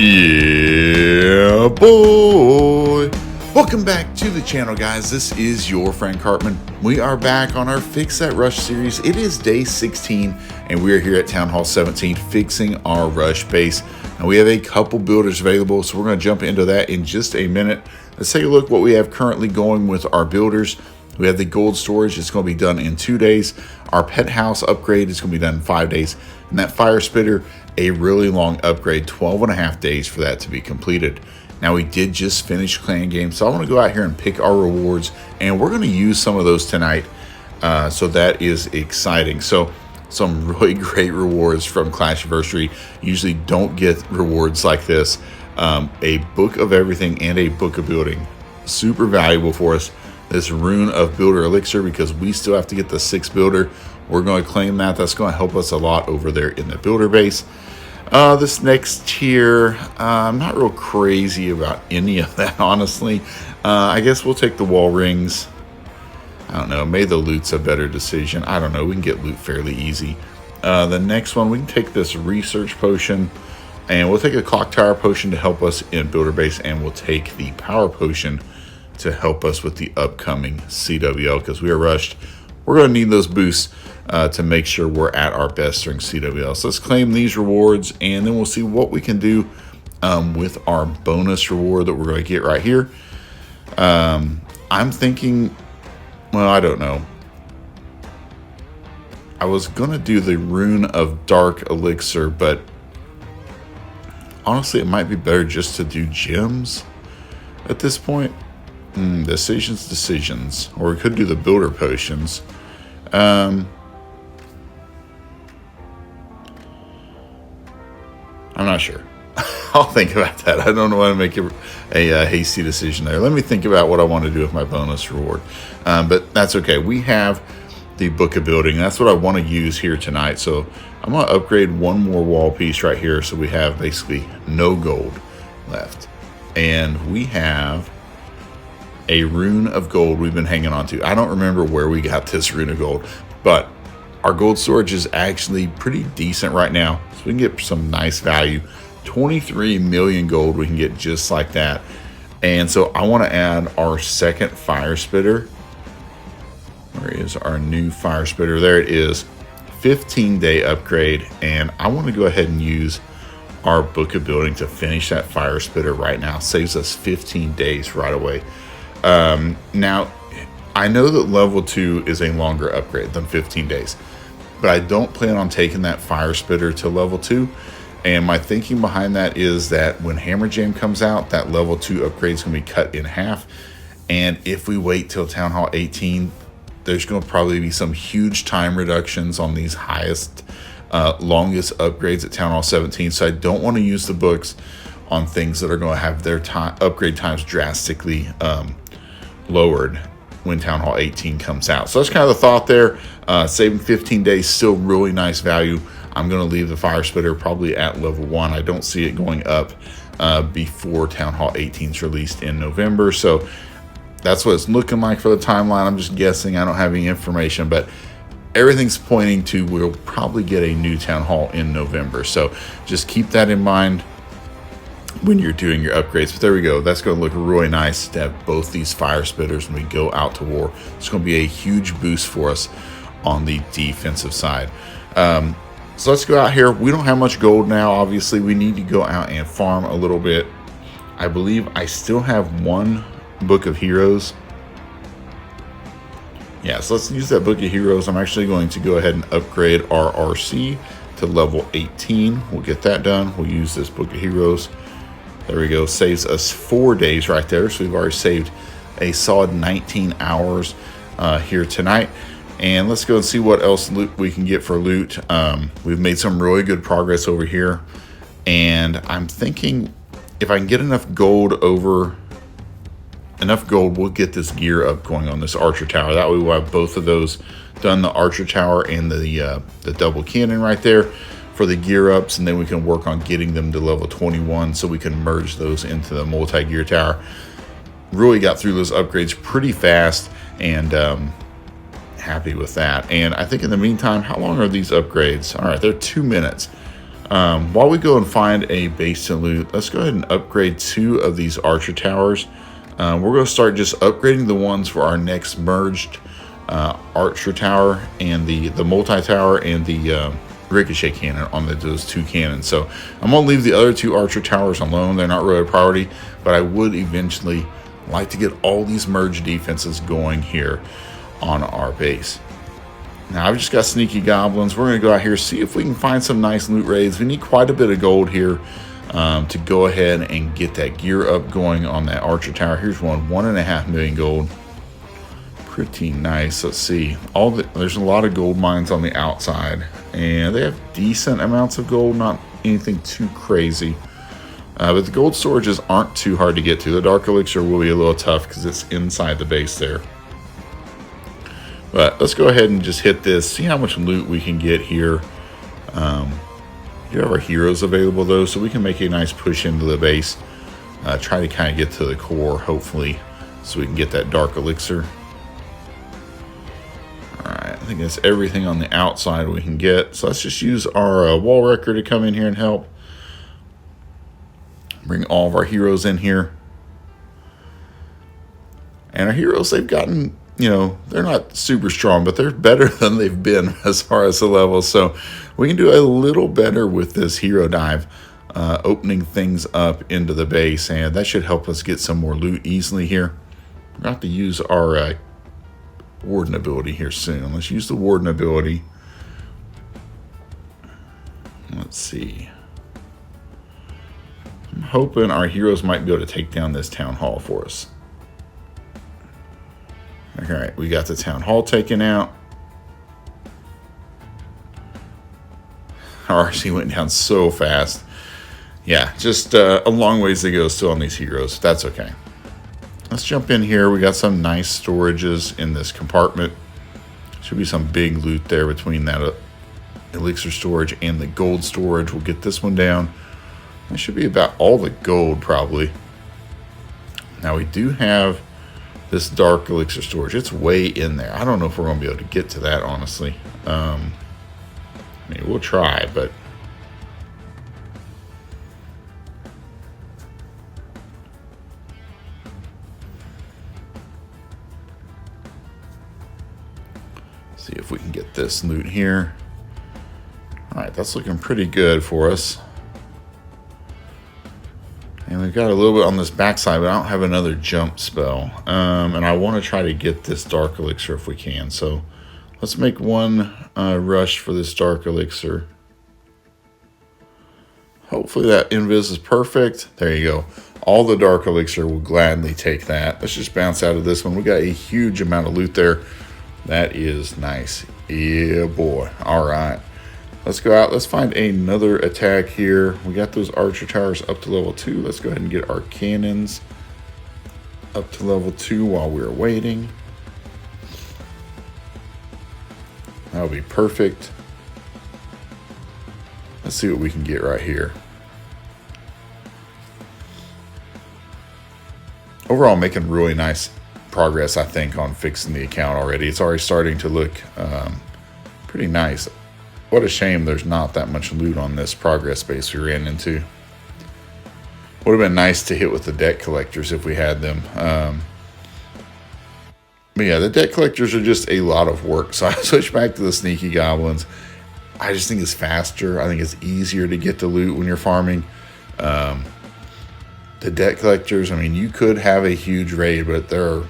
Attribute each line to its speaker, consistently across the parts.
Speaker 1: Yeah, boy. Welcome back to the channel, guys. This is your friend Cartman. We are back on our Fix That Rush series. It is day 16, and we are here at Town Hall 17 fixing our Rush base. Now, we have a couple builders available, so we're going to jump into that in just a minute. Let's take a look what we have currently going with our builders. We have the gold storage. It's going to be done in 2 days. Our pet house upgrade is going to be done in 5 days. And that fire spitter, a really long upgrade, 12.5 days for that to be completed. Now, we did just finish clan game, so I want to go out here and pick our rewards, and we're going to use some of those tonight. So that is exciting. So some really great rewards from Clashversary. Usually don't get rewards like this. A book of everything and a book of building. Super valuable for us. This rune of builder elixir, because we still have to get the 6th builder. We're going to claim that. That's going to help us a lot over there in the builder base. This next tier, I'm not real crazy about any of that, honestly. I guess we'll take the wall rings. I don't know. Maybe the loot's a better decision. I don't know. We can get loot fairly easy. The next one, we can take this research potion, and we'll take a clock tower potion to help us in builder base, and we'll take the power potion to help us with the upcoming CWL, because we are rushed. We're going to need those boosts to make sure we're at our best during CWL. So let's claim these rewards, and then we'll see what we can do with our bonus reward that we're going to get right here. I'm thinking, well, I don't know. I was going to do the rune of dark elixir, but honestly, it might be better just to do gems at this point. Decisions. Or we could do the builder potions. I'm not sure. I'll think about that. I don't want to make a hasty decision there. Let me think about what I want to do with my bonus reward. But that's okay. We have the book of building. That's what I want to use here tonight. So I'm going to upgrade one more wall piece right here. So we have basically no gold left. And we have a rune of gold we've been hanging on to. I don't remember where we got this rune of gold, but our gold storage is actually pretty decent right now. So we can get some nice value. 23 million gold we can get just like that. And so I want to add our second fire spitter. Where is our new fire spitter? There it is. 15-day upgrade. And I want to go ahead and use our book of building to finish that fire spitter right now. Saves us 15 days right away. Now, I know that level 2 is a longer upgrade than 15 days, but I don't plan on taking that fire spitter to level 2. And my thinking behind that is that when Hammer Jam comes out, that level 2 upgrade is going to be cut in half. And if we wait till Town Hall 18, there's going to probably be some huge time reductions on these highest, longest upgrades at Town Hall 17. So I don't want to use the books on things that are going to have their upgrade times drastically lowered when Town Hall 18 comes out. So that's kind of the thought there. Saving 15 days, still really nice value. I'm going to leave the fire spitter probably at level 1. I don't see it going up before Town Hall 18 is released in November. So that's what it's looking like for the timeline. I'm just guessing. I don't have any information, but everything's pointing to we'll probably get a new Town Hall in November. So just keep that in mind when you're doing your upgrades. But there we go. That's going to look really nice to have both these fire spitters when we go out to war. It's going to be a huge boost for us on the defensive side. So let's go out here. We don't have much gold now. Obviously, we need to go out and farm a little bit. I believe I still have one book of heroes. Yeah, so let's use that book of heroes. I'm actually going to go ahead and upgrade our RC to level 18. We'll get that done. We'll use this book of heroes. There we go. Saves us 4 days right there. So we've already saved a solid 19 hours here tonight. And let's go and see what else loot we can get for loot. We've made some really good progress over here. And I'm thinking if I can get enough gold, we'll get this gear up going on this archer tower. That way we'll have both of those done, the archer tower and the double cannon right there for the gear ups, and then we can work on getting them to level 21 so we can merge those into the multi-gear tower. Really got through those upgrades pretty fast, and happy with that. And I think in the meantime, how long are these upgrades? All right, they're 2 minutes. While we go and find a base to loot, let's go ahead and upgrade 2 of these archer towers. We're going to start just upgrading the ones for our next merged archer tower and the multi-tower and the ricochet cannon on those 2 cannons. So I'm going to leave the other 2 archer towers alone. They're not really a priority, but I would eventually like to get all these merged defenses going here on our base. Now I've just got sneaky goblins. We're going to go out here, see if we can find some nice loot raids. We need quite a bit of gold here to go ahead and get that gear up going on that archer tower. Here's 1.5 million gold. Pretty nice. Let's see. There's a lot of gold mines on the outside, and they have decent amounts of gold, not anything too crazy. But the gold storages aren't too hard to get to. The dark elixir will be a little tough because it's inside the base there. But let's go ahead and just hit this, see how much loot we can get here. We do have our heroes available though, so we can make a nice push into the base. Try to kind of get to the core, hopefully, so we can get that dark elixir. Alright, I think that's everything on the outside we can get. So let's just use our wall wrecker to come in here and help. Bring all of our heroes in here. And our heroes, they've gotten, you know, they're not super strong, but they're better than they've been as far as the levels. So we can do a little better with this hero dive, opening things up into the base. And that should help us get some more loot easily here. We're going to have to use our warden ability here soon. Let's use the warden ability. Let's see. I'm hoping our heroes might be able to take down this town hall for us. Alright, we got the town hall taken out. Our RC went down so fast. Yeah, just a long ways to go still on these heroes. That's okay. Let's jump in here. We got some nice storages in this compartment. Should be some big loot there between that elixir storage and the gold storage. We'll get this one down. That should be about all the gold probably. Now we do have this dark elixir storage. It's way in there. I don't know if we're going to be able to get to that, honestly. I mean, we'll try, but see if we can get this loot here. All right, that's looking pretty good for us. And we've got a little bit on this backside, but I don't have another jump spell. And I want to try to get this dark elixir if we can. So let's make one rush for this dark elixir. Hopefully that invis is perfect. There you go. All the dark elixir will gladly take that. Let's just bounce out of this one. We got a huge amount of loot there. That is nice. Yeah, boy. All right. Let's go out. Let's find another attack here. We got those archer towers up to level 2. Let's go ahead and get our cannons up to level 2 while we're waiting. That'll be perfect. Let's see what we can get right here. Overall, making really nice progress, I think, on fixing the account already. It's already starting to look pretty nice. What a shame there's not that much loot on this progress base we ran into. Would have been nice to hit with the debt collectors if we had them. But yeah, the debt collectors are just a lot of work. So I switched back to the sneaky goblins. I just think it's faster. I think it's easier to get the loot when you're farming. The debt collectors, I mean, you could have a huge raid, but they're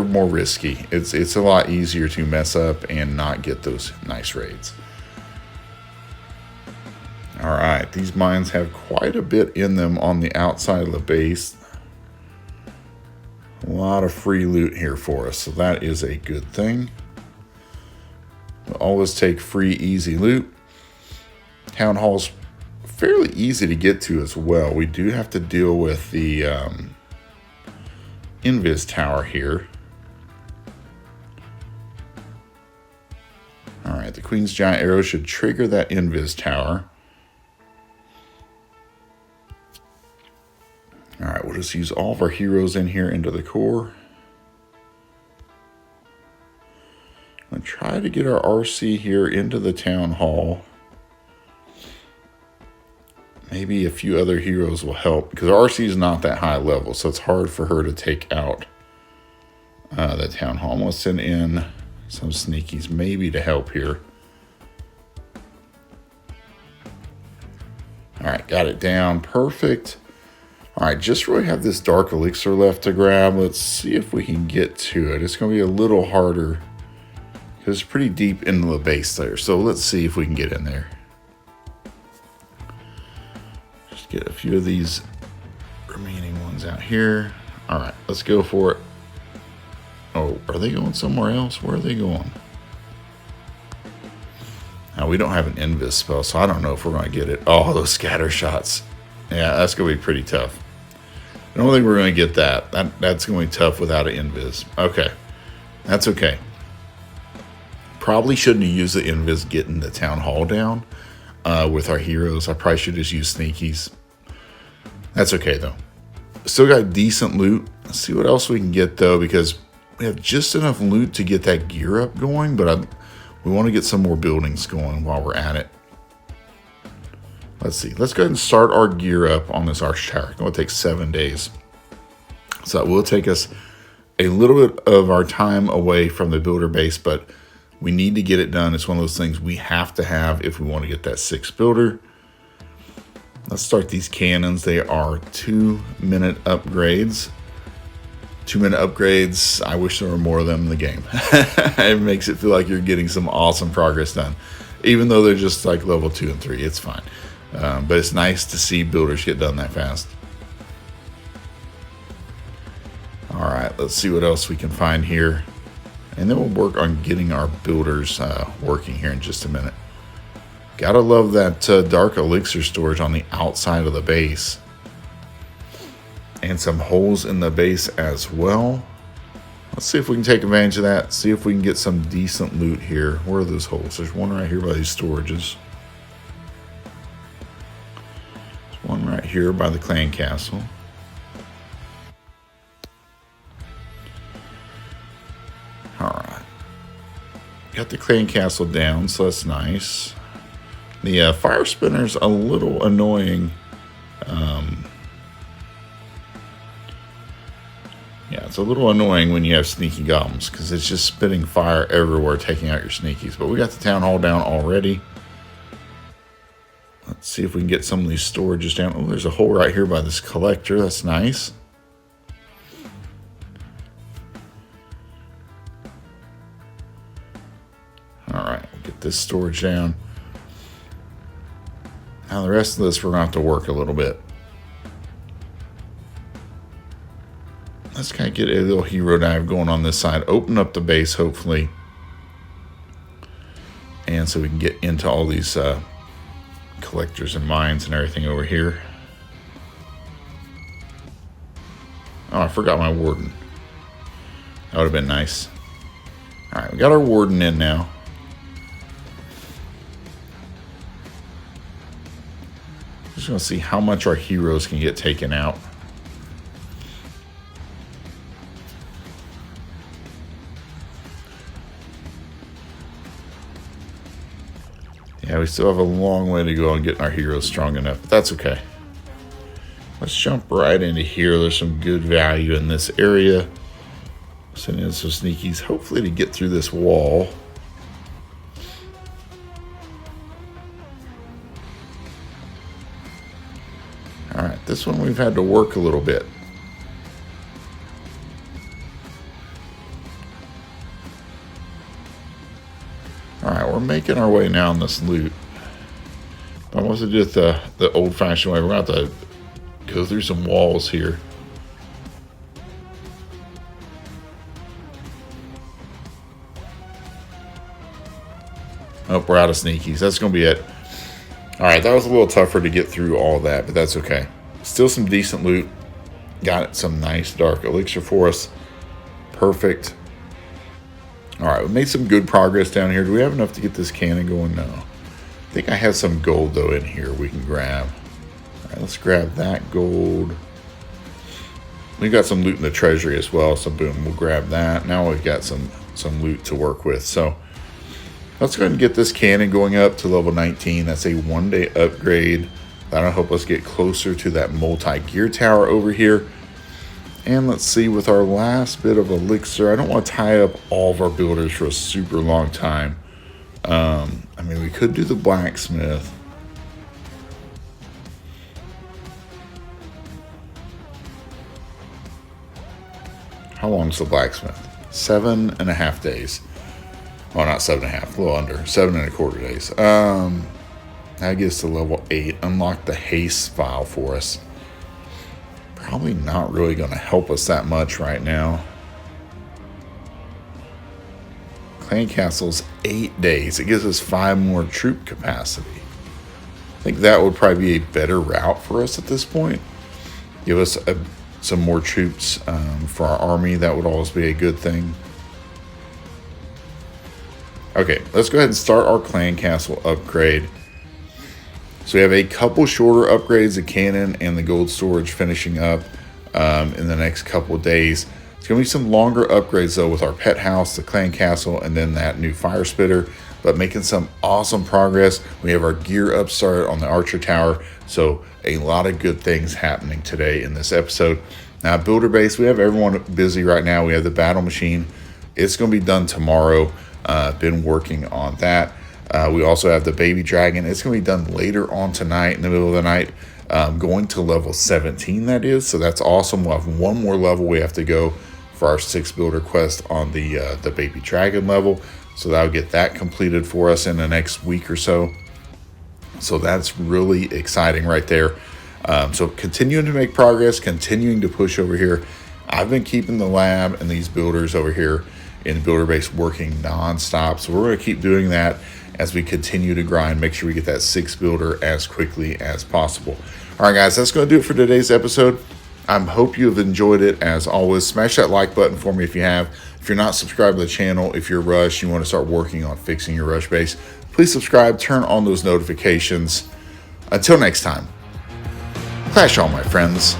Speaker 1: more risky. It's a lot easier to mess up and not get those nice raids. All right, these mines have quite a bit in them on the outside of the base. A lot of free loot here for us, so that is a good thing. We'll always take free, easy loot. Town hall's fairly easy to get to as well. We do have to deal with the invis tower here. All right, the Queen's Giant Arrow should trigger that invis tower. All right, we'll just use all of our heroes in here into the core. I'm going to try to get our RC here into the town hall. maybe a few other heroes will help, because RC is not that high level, so it's hard for her to take out the town hall. I'm going to send in some sneakies maybe to help here. All right, got it down. Perfect. All right, just really have this dark elixir left to grab. Let's see if we can get to it. It's going to be a little harder because it's pretty deep into the base there. So let's see if we can get in there. Just get a few of these remaining ones out here. All right, let's go for it. Oh, are they going somewhere else? Where are they going? Now, we don't have an invis spell, so I don't know if we're going to get it. Oh, those scatter shots. Yeah, that's going to be pretty tough. I don't think we're going to get that. That's going to be tough without an invis. Okay, that's okay. Probably shouldn't have used the invis getting the town hall down with our heroes. I probably should just use sneakies. That's okay, though. Still got decent loot. Let's see what else we can get, though, because we have just enough loot to get that gear up going, but we want to get some more buildings going while we're at it. Let's see. Let's go ahead and start our gear up on this arch tower. It's going to take 7 days. So that will take us a little bit of our time away from the builder base, but we need to get it done. It's one of those things we have to have if we want to get that 6th builder. Let's start these cannons. They are 2-minute upgrades. 2-minute upgrades. I wish there were more of them in the game. It makes it feel like you're getting some awesome progress done. Even though they're just like level 2 and 3, it's fine. But it's nice to see builders get done that fast. All right, let's see what else we can find here. And then we'll work on getting our builders working here in just a minute. Gotta love that dark elixir storage on the outside of the base. And some holes in the base as well. Let's see if we can take advantage of that. See if we can get some decent loot here. Where are those holes? There's one right here by these storages. There's one right here by the clan castle. Alright. Got the clan castle down, so that's nice. The fire spinner's a little annoying. Yeah, it's a little annoying when you have sneaky goblins because it's just spitting fire everywhere, taking out your sneakies. But we got the town hall down already. Let's see if we can get some of these storages down. Oh, there's a hole right here by this collector. That's nice. All right, we'll get this storage down. Now the rest of this we're going to have to work a little bit. Let's kind of get a little hero dive going on this side. Open up the base, hopefully. And so we can get into all these collectors and mines and everything over here. Oh, I forgot my warden. That would have been nice. All right, we got our warden in now. Just going to see how much our heroes can get taken out. Yeah, we still have a long way to go on getting our heroes strong enough, but that's okay. Let's jump right into here. There's some good value in this area. Send in some sneakies, hopefully to get through this wall. All right, this one we've had to work a little bit. Alright, we're making our way now on this loot. I want to do it the old-fashioned way. We're going to have to go through some walls here. Oh, we're out of sneakies. That's going to be it. Alright, that was a little tougher to get through all that, but that's okay. Still some decent loot. Got some nice dark elixir for us. Perfect. Alright, we made some good progress down here. Do we have enough to get this cannon going? No. I think I have some gold, though, in here we can grab. Alright, let's grab that gold. We've got some loot in the treasury as well, so boom, we'll grab that. Now we've got some loot to work with. So let's go ahead and get this cannon going up to level 19. That's a 1-day upgrade. That'll help us get closer to that multi-gear tower over here. And let's see, with our last bit of elixir, I don't want to tie up all of our builders for a super long time. I mean, we could do the blacksmith. How long is the blacksmith? 7.5 days. Well, not 7.5, a little under. 7.25 days. That gets to level 8. Unlock the haste file for us. Probably not really going to help us that much right now. Clan Castle's 8 days. It gives us 5 more troop capacity. I think that would probably be a better route for us at this point. Give us some more troops for our army. That would always be a good thing. Okay, let's go ahead and start our Clan Castle upgrade. So we have a couple shorter upgrades, the cannon and the gold storage finishing up in the next couple of days. It's going to be some longer upgrades though with our pet house, the Clan Castle, and then that new fire spitter. But making some awesome progress. We have our gear up started on the archer tower. So a lot of good things happening today in this episode. Now builder base, we have everyone busy right now. We have the battle machine. It's going to be done tomorrow. Been working on that. We also have the baby dragon. It's going to be done later on tonight in the middle of the night. Going to level 17, that is. So that's awesome. We'll have one more level we have to go for our 6 builder quest on the baby dragon level. So that'll get that completed for us in the next week or so. So that's really exciting right there. So continuing to make progress, continuing to push over here. I've been keeping the lab and these builders over here in the builder base working non-stop. So we're going to keep doing that as we continue to grind. Make sure we get that 6 builder as quickly as possible. All right, guys, that's going to do it for today's episode. I hope you have enjoyed it. As always, smash that like button for me if you have. If you're not subscribed to the channel, if you're Rush, you want to start working on fixing your Rush base, please subscribe, turn on those notifications. Until next time, clash on, my friends.